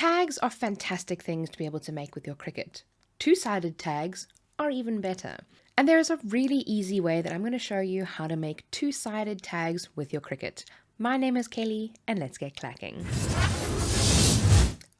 Tags are fantastic things to be able to make with your Cricut. Two-sided tags are even better. And there is a really easy way that I'm going to show you how to make two-sided tags with your Cricut. My name is Kelly, and let's get clacking.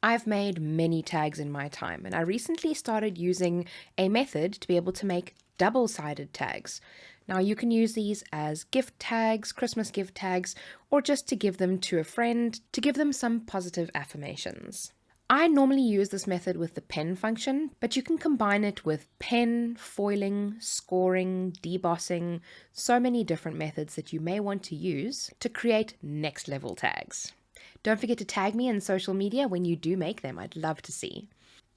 I've made many tags in my time, and I recently started using a method to be able to make double-sided tags. Now you can use these as gift tags, Christmas gift tags, or just to give them to a friend, to give them some positive affirmations. I normally use this method with the pen function, but you can combine it with pen, foiling, scoring, debossing, so many different methods that you may want to use to create next level tags. Don't forget to tag me in social media when you do make them. I'd love to see.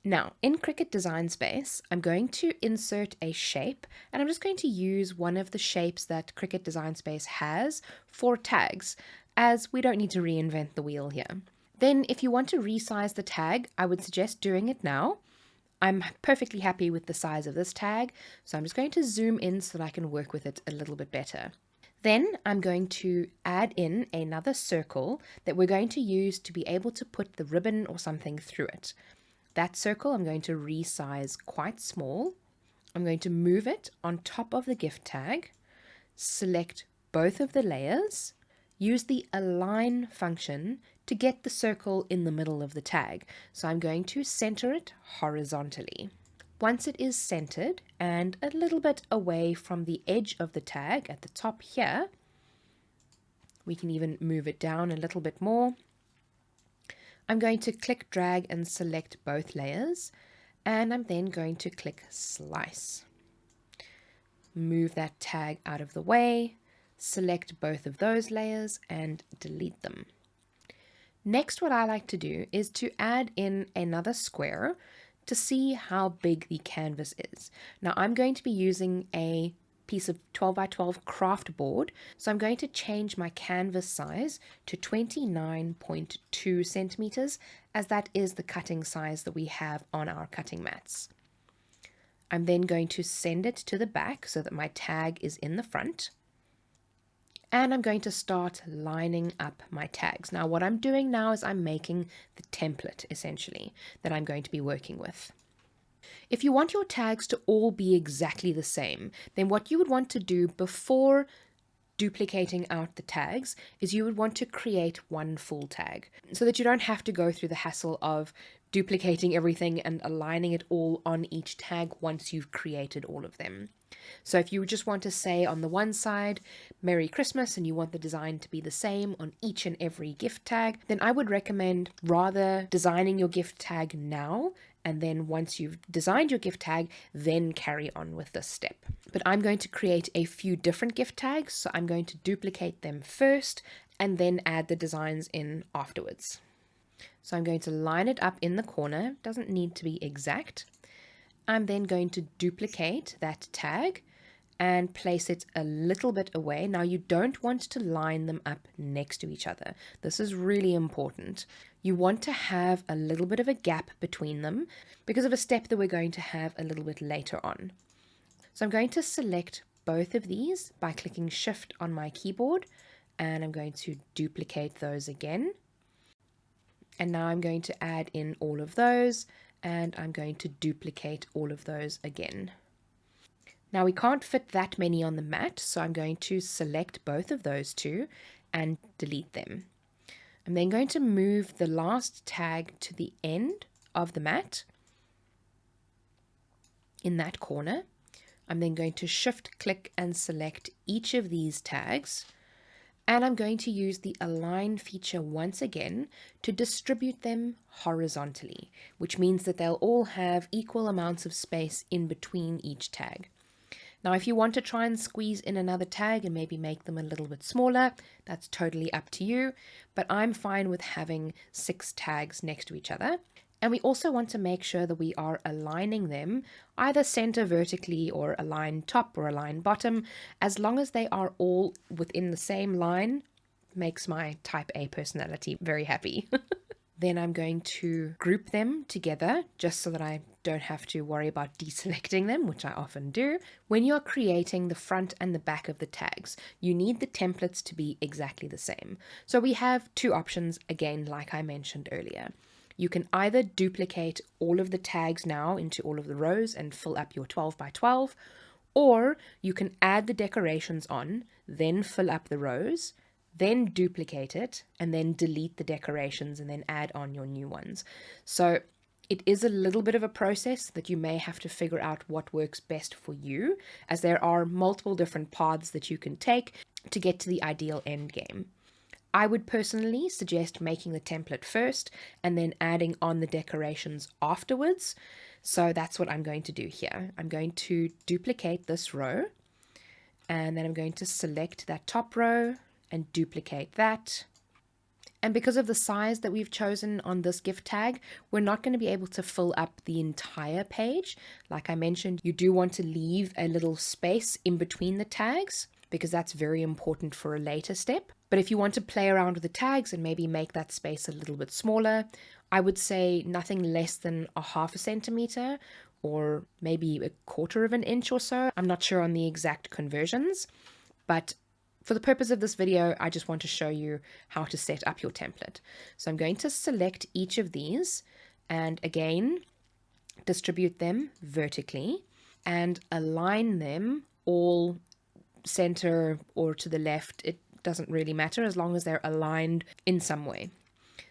Now, in Cricut Design Space, I'm going to insert a shape, and I'm just going to use one of the shapes that Cricut Design Space has for tags, as we don't need to reinvent the wheel here. Then, if you want to resize the tag, I would suggest doing it now. I'm perfectly happy with the size of this tag, so I'm just going to zoom in so that I can work with it a little bit better. Then I'm going to add in another circle that we're going to use to be able to put the ribbon or something through it. That circle I'm going to resize quite small. I'm going to move it on top of the gift tag, select both of the layers, use the align function to get the circle in the middle of the tag. So I'm going to center it horizontally. Once it is centered and a little bit away from the edge of the tag at the top here, we can even move it down a little bit more. I'm going to click, drag, and select both layers, and I'm then going to click slice. Move that tag out of the way, select both of those layers, and delete them. Next, what I like to do is to add in another square to see how big the canvas is. Now I'm going to be using a piece of 12 by 12 craft board, so I'm going to change my canvas size to 29.2 centimeters, as that is the cutting size that we have on our cutting mats. I'm then going to send it to the back so that my tag is in the front. And I'm going to start lining up my tags. Now what I'm doing now is I'm making the template, essentially, that I'm going to be working with. If you want your tags to all be exactly the same, then what you would want to do before duplicating out the tags is you would want to create one full tag so that you don't have to go through the hassle of duplicating everything and aligning it all on each tag once you've created all of them. So if you just want to say on the one side, Merry Christmas, and you want the design to be the same on each and every gift tag, then I would recommend rather designing your gift tag now, and then once you've designed your gift tag, then carry on with this step. But I'm going to create a few different gift tags, so I'm going to duplicate them first, and then add the designs in afterwards. So I'm going to line it up in the corner, doesn't need to be exact. I'm then going to duplicate that tag and place it a little bit away. Now you don't want to line them up next to each other. This is really important. You want to have a little bit of a gap between them because of a step that we're going to have a little bit later on. So I'm going to select both of these by clicking Shift on my keyboard, and I'm going to duplicate those again. And now I'm going to add in all of those, and I'm going to duplicate all of those again. Now we can't fit that many on the mat, so I'm going to select both of those two and delete them. I'm then going to move the last tag to the end of the mat in that corner. I'm then going to shift click and select each of these tags, and I'm going to use the align feature once again to distribute them horizontally, which means that they'll all have equal amounts of space in between each tag. Now, if you want to try and squeeze in another tag and maybe make them a little bit smaller, that's totally up to you, but I'm fine with having 6 tags next to each other. And we also want to make sure that we are aligning them either center vertically or align top or align bottom. As long as they are all within the same line, makes my type A personality very happy. Then I'm going to group them together just so that I don't have to worry about deselecting them, which I often do. When you're creating the front and the back of the tags, you need the templates to be exactly the same. So we have 2 options, again, like I mentioned earlier. You can either duplicate all of the tags now into all of the rows and fill up your 12 by 12, or you can add the decorations on, then fill up the rows, then duplicate it, and then delete the decorations and then add on your new ones. So it is a little bit of a process that you may have to figure out what works best for you, as there are multiple different paths that you can take to get to the ideal end game. I would personally suggest making the template first and then adding on the decorations afterwards. So that's what I'm going to do here. I'm going to duplicate this row, and then I'm going to select that top row and duplicate that. And because of the size that we've chosen on this gift tag, we're not going to be able to fill up the entire page. Like I mentioned, you do want to leave a little space in between the tags because that's very important for a later step. But if you want to play around with the tags and maybe make that space a little bit smaller, I would say nothing less than a half a centimeter or maybe a quarter of an inch or so. I'm not sure on the exact conversions, but for the purpose of this video, I just want to show you how to set up your template. So I'm going to select each of these and again, distribute them vertically and align them all center or to the left. It doesn't really matter as long as they're aligned in some way.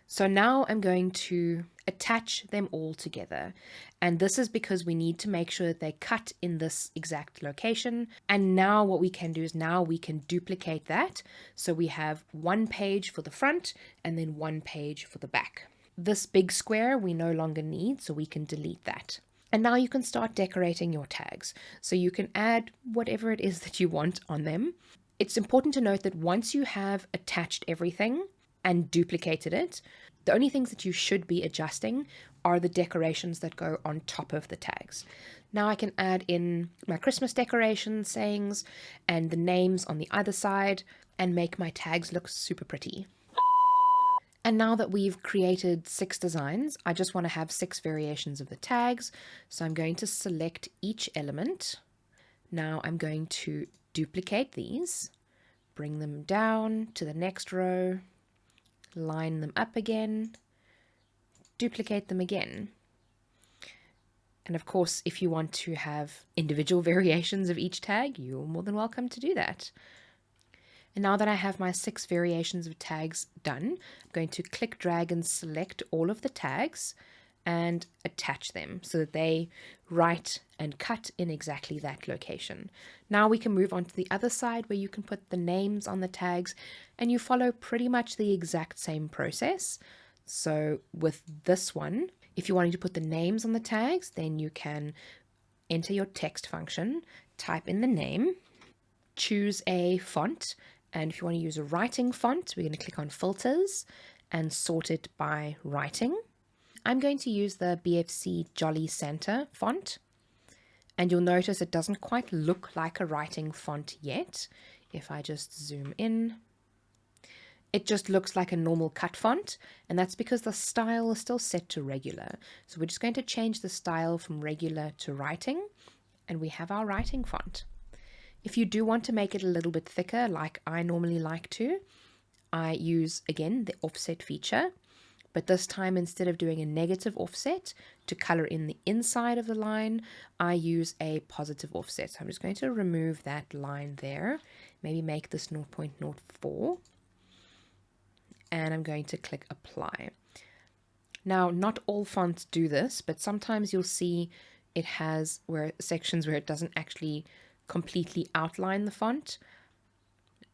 So now I'm going to attach them all together. And this is because we need to make sure that they cut in this exact location. And now what we can do is now we can duplicate that. So we have one page for the front and then one page for the back. This big square we no longer need, so we can delete that. And now you can start decorating your tags. So you can add whatever it is that you want on them. It's important to note that once you have attached everything and duplicated it, the only things that you should be adjusting are the decorations that go on top of the tags. Now I can add in my Christmas decoration sayings and the names on the other side and make my tags look super pretty. And now that we've created 6 designs, I just want to have 6 variations of the tags. So I'm going to select each element. Now I'm going to duplicate these, bring them down to the next row, line them up again, duplicate them again. And of course, if you want to have individual variations of each tag, you're more than welcome to do that. And now that I have my 6 variations of tags done, I'm going to click, drag, and select all of the tags and attach them so that they write and cut in exactly that location. Now we can move on to the other side where you can put the names on the tags and you follow pretty much the exact same process. So with this one, if you're wanting to put the names on the tags, then you can enter your text function, type in the name, choose a font, and if you want to use a writing font, we're going to click on filters and sort it by writing. I'm going to use the BFC Jolly Santa font, and you'll notice it doesn't quite look like a writing font yet. If I just zoom in, it just looks like a normal cut font, and that's because the style is still set to regular. So we're just going to change the style from regular to writing, and we have our writing font. If you do want to make it a little bit thicker, like I normally like to, I use, again, the offset feature. But this time, instead of doing a negative offset to color in the inside of the line, I use a positive offset. So I'm just going to remove that line there, maybe make this 0.04. And I'm going to click apply. Now, not all fonts do this, but sometimes you'll see it has sections where it doesn't actually completely outline the font.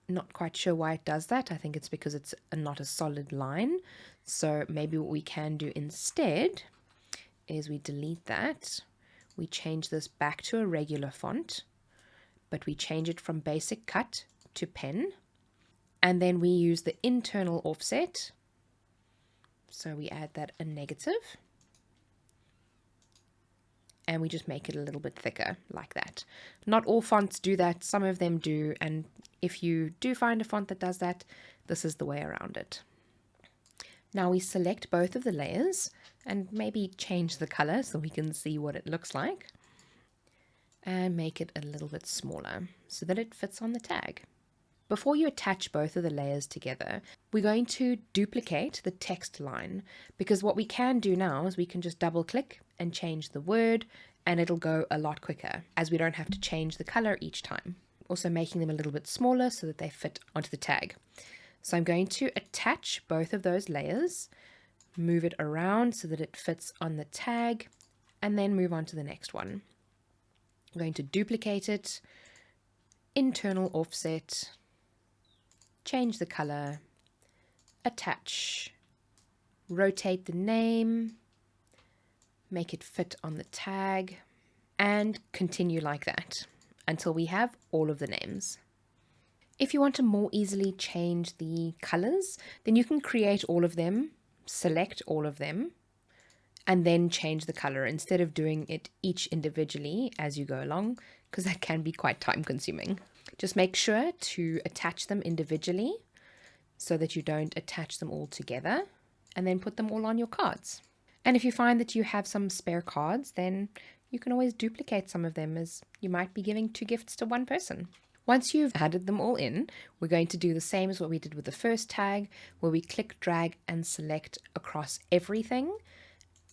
Not quite sure why it does that. I think it's because it's not a solid line. So maybe what we can do instead is we delete that. We change this back to a regular font, but we change it from basic cut to pen. And then we use the internal offset. So we add that a negative. And we just make it a little bit thicker like that. Not all fonts do that, some of them do, and if you do find a font that does that, this is the way around it. Now we select both of the layers and maybe change the color so we can see what it looks like, and make it a little bit smaller so that it fits on the tag. Before you attach both of the layers together, we're going to duplicate the text line, because what we can do now is we can just double click and change the word, and it'll go a lot quicker as we don't have to change the color each time. Also making them a little bit smaller so that they fit onto the tag. So I'm going to attach both of those layers, move it around so that it fits on the tag, and then move on to the next one. I'm going to duplicate it, internal offset, change the color, attach, rotate the name, make it fit on the tag, and continue like that until we have all of the names. If you want to more easily change the colors, then you can create all of them, select all of them, and then change the color instead of doing it each individually as you go along, because that can be quite time consuming. Just make sure to attach them individually so that you don't attach them all together, and then put them all on your cards. And if you find that you have some spare cards, then you can always duplicate some of them, as you might be giving 2 gifts to one person. Once you've added them all in, we're going to do the same as what we did with the first tag, where we click, drag, and select across everything.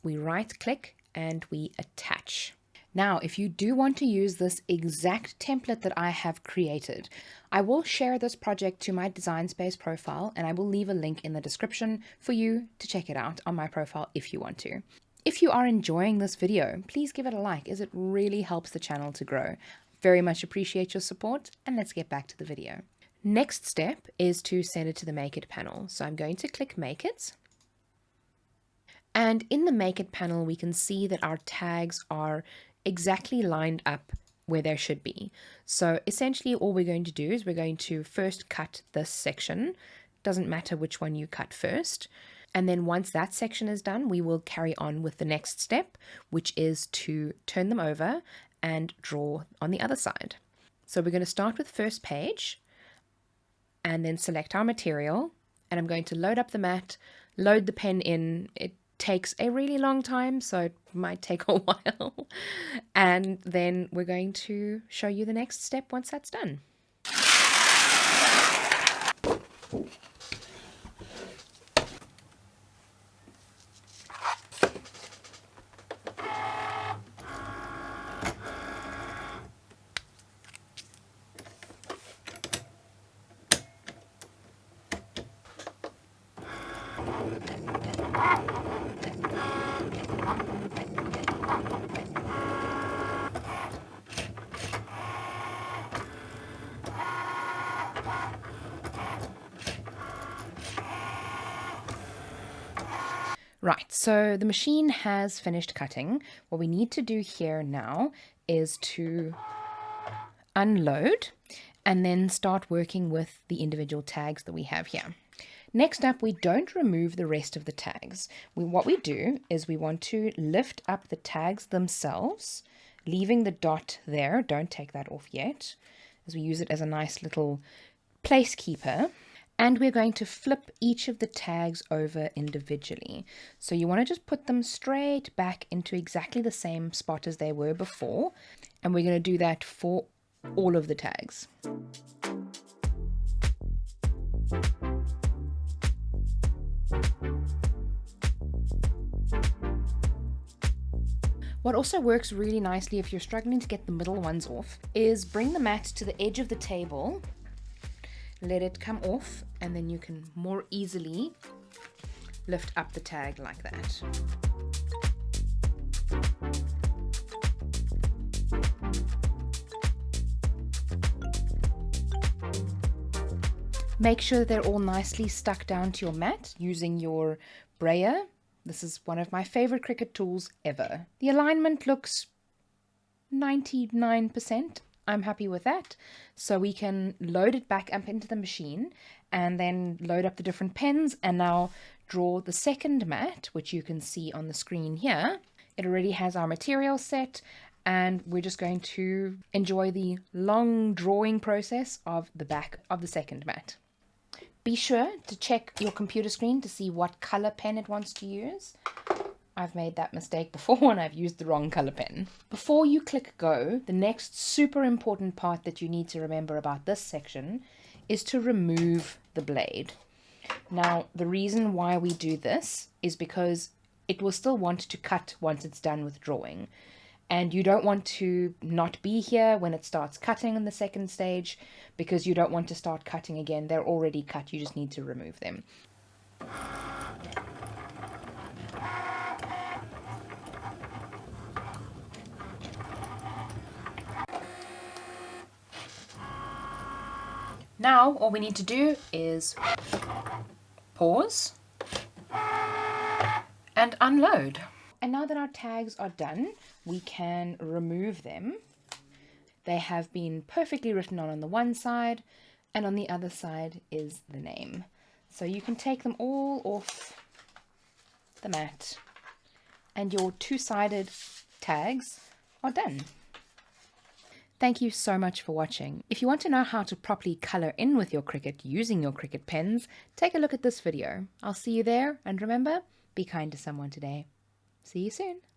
We right click and we attach. Now, if you do want to use this exact template that I have created, I will share this project to my Design Space profile, and I will leave a link in the description for you to check it out on my profile if you want to. If you are enjoying this video, please give it a like, as it really helps the channel to grow. Very much appreciate your support, and let's get back to the video. Next step is to send it to the Make It panel. So I'm going to click Make It. And in the Make It panel, we can see that our tags are exactly lined up where they should be. So essentially all we're going to do is we're going to first cut this section. Doesn't matter which one you cut first. And then once that section is done, we will carry on with the next step, which is to turn them over and draw on the other side. So we're going to start with first page and then select our material, and I'm going to load up the mat, load the pen in. It takes a really long time, so it might take a while, and then we're going to show you the next step once that's done. Right, so the machine has finished cutting. What we need to do here now is to unload and then start working with the individual tags that we have here. Next up, we don't remove the rest of the tags. What we do is we want to lift up the tags themselves, leaving the dot there. Don't take that off yet, as we use it as a nice little placekeeper. And we're going to flip each of the tags over individually. So you want to just put them straight back into exactly the same spot as they were before. And we're going to do that for all of the tags. What also works really nicely if you're struggling to get the middle ones off is bring the mat to the edge of the table, let it come off, and then you can more easily lift up the tag like that. Make sure that they're all nicely stuck down to your mat using your brayer. This is one of my favorite Cricut tools ever. The alignment looks 99%. I'm happy with that. So we can load it back up into the machine and then load up the different pens and now draw the second mat, which you can see on the screen here. It already has our material set, and we're just going to enjoy the long drawing process of the back of the second mat. Be sure to check your computer screen to see what color pen it wants to use. I've made that mistake before and I've used the wrong color pen. Before you click go, the next super important part that you need to remember about this section is to remove the blade. Now, the reason why we do this is because it will still want to cut once it's done with drawing. And you don't want to not be here when it starts cutting in the second stage, because you don't want to start cutting again. They're already cut, you just need to remove them. Now, all we need to do is pause and unload. And now that our tags are done, we can remove them. They have been perfectly written on the one side, and on the other side is the name. So you can take them all off the mat, and your two-sided tags are done. Thank you so much for watching. If you want to know how to properly color in with your Cricut using your Cricut pens, take a look at this video. I'll see you there, and remember, be kind to someone today. See you soon.